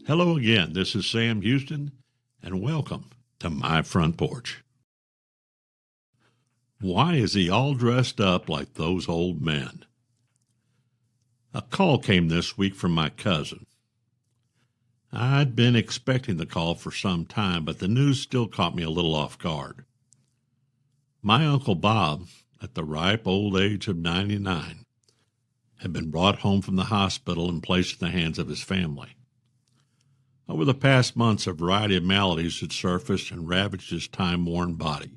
Hello again, this is Sam Houston, and welcome to My Front Porch. Why is he all dressed up like those old men? A call came this week from my cousin. I'd been expecting the call for some time, but the news still caught me a little off guard. My Uncle Bob, at the ripe old age of 99, had been brought home from the hospital and placed in the hands of his family. Over the past months, a variety of maladies had surfaced and ravaged his time-worn body.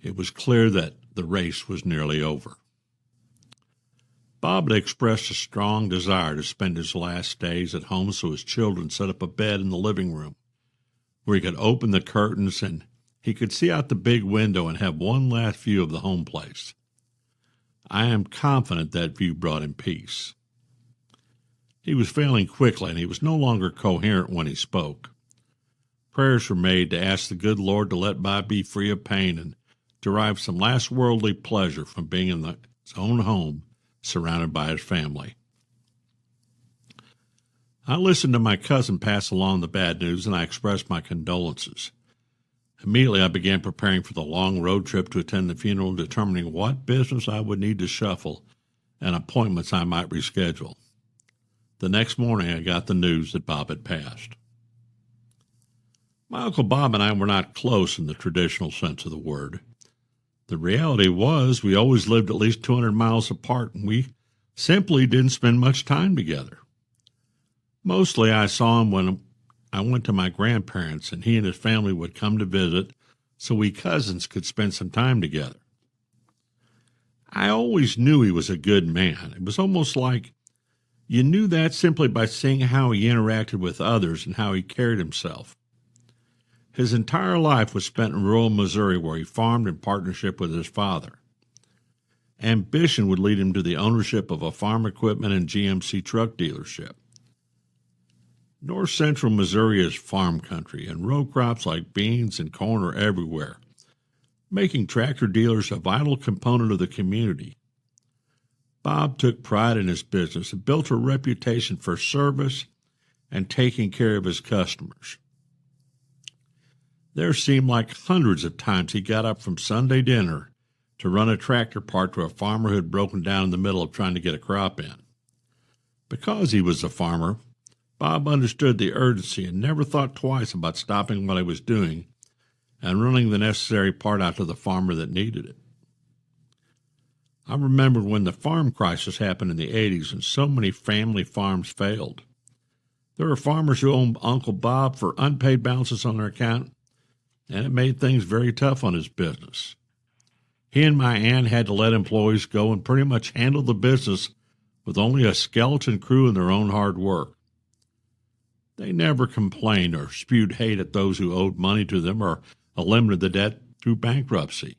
It was clear that the race was nearly over. Bob had expressed a strong desire to spend his last days at home, so his children set up a bed in the living room where he could open the curtains and he could see out the big window and have one last view of the home place. I am confident that view brought him peace. He was failing quickly, and he was no longer coherent when he spoke. Prayers were made to ask the good Lord to let Bob be free of pain and derive some last worldly pleasure from being in his own home, surrounded by his family. I listened to my cousin pass along the bad news, and I expressed my condolences. Immediately, I began preparing for the long road trip to attend the funeral, determining what business I would need to shuffle and appointments I might reschedule. The next morning, I got the news that Bob had passed. My Uncle Bob and I were not close in the traditional sense of the word. The reality was we always lived at least 200 miles apart, and we simply didn't spend much time together. Mostly I saw him when I went to my grandparents, and he and his family would come to visit so we cousins could spend some time together. I always knew he was a good man. It was almost like you knew that simply by seeing how he interacted with others and how he carried himself. His entire life was spent in rural Missouri, where he farmed in partnership with his father. Ambition would lead him to the ownership of a farm equipment and GMC truck dealership. North central Missouri is farm country, and row crops like beans and corn are everywhere, making tractor dealers a vital component of the community. Bob took pride in his business and built a reputation for service and taking care of his customers. There seemed like hundreds of times he got up from Sunday dinner to run a tractor part to a farmer who had broken down in the middle of trying to get a crop in. Because he was a farmer, Bob understood the urgency and never thought twice about stopping what he was doing and running the necessary part out to the farmer that needed it. I remember when the farm crisis happened in the 80s and so many family farms failed. There were farmers who owed Uncle Bob for unpaid balances on their account, and it made things very tough on his business. He and my aunt had to let employees go and pretty much handle the business with only a skeleton crew and their own hard work. They never complained or spewed hate at those who owed money to them or eliminated the debt through bankruptcy.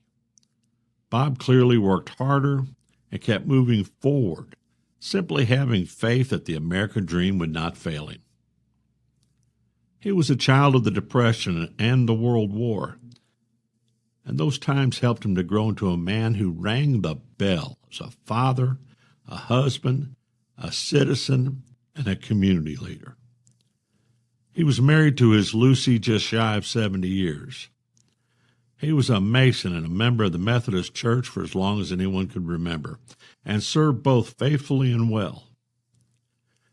Bob clearly worked harder and kept moving forward, simply having faith that the American dream would not fail him. He was a child of the Depression and the World War, and those times helped him to grow into a man who rang the bell as a father, a husband, a citizen, and a community leader. He was married to his Lucy just shy of 70 years. He was a Mason and a member of the Methodist Church for as long as anyone could remember, and served both faithfully and well.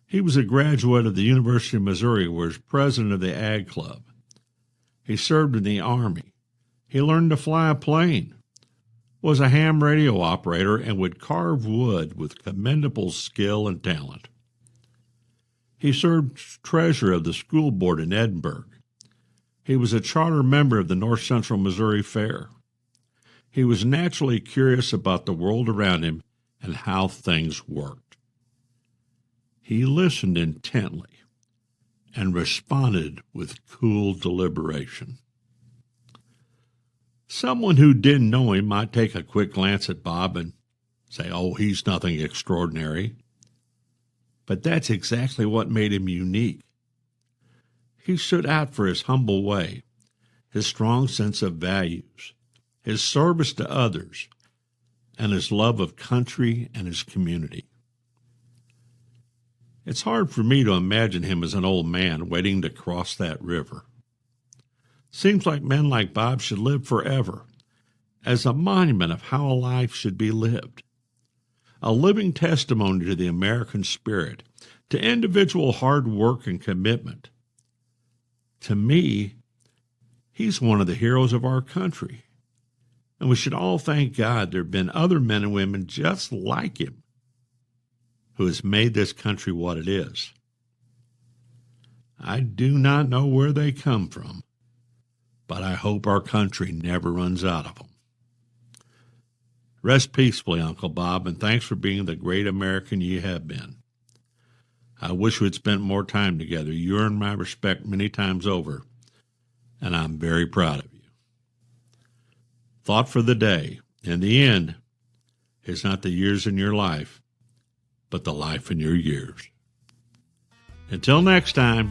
He was a graduate of the University of Missouri, where he was president of the Ag Club. He served in the Army. He learned to fly a plane, was a ham radio operator, and would carve wood with commendable skill and talent. He served treasurer of the school board in Edinburgh. He was a charter member of the North Central Missouri Fair. He was naturally curious about the world around him and how things worked. He listened intently and responded with cool deliberation. Someone who didn't know him might take a quick glance at Bob and say, "Oh, he's nothing extraordinary." But that's exactly what made him unique. He stood out for his humble way, his strong sense of values, his service to others, and his love of country and his community. It's hard for me to imagine him as an old man waiting to cross that river. Seems like men like Bob should live forever, as a monument of how a life should be lived. A living testimony to the American spirit, to individual hard work and commitment. To me, he's one of the heroes of our country, and we should all thank God there have been other men and women just like him who has made this country what it is. I do not know where they come from, but I hope our country never runs out of them. Rest peacefully, Uncle Bob, and thanks for being the great American you have been. I wish we'd spent more time together. You earned my respect many times over, and I'm very proud of you. Thought for the day. In the end, it's not the years in your life, but the life in your years. Until next time,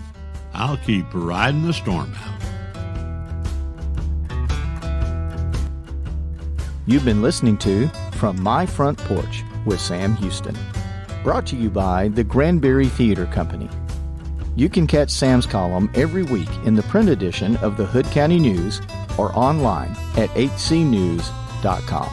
I'll keep riding the storm out. You've been listening to From My Front Porch with Sam Houston, brought to you by the Granbury Theater Company. You can catch Sam's column every week in the print edition of the Hood County News or online at hcnews.com.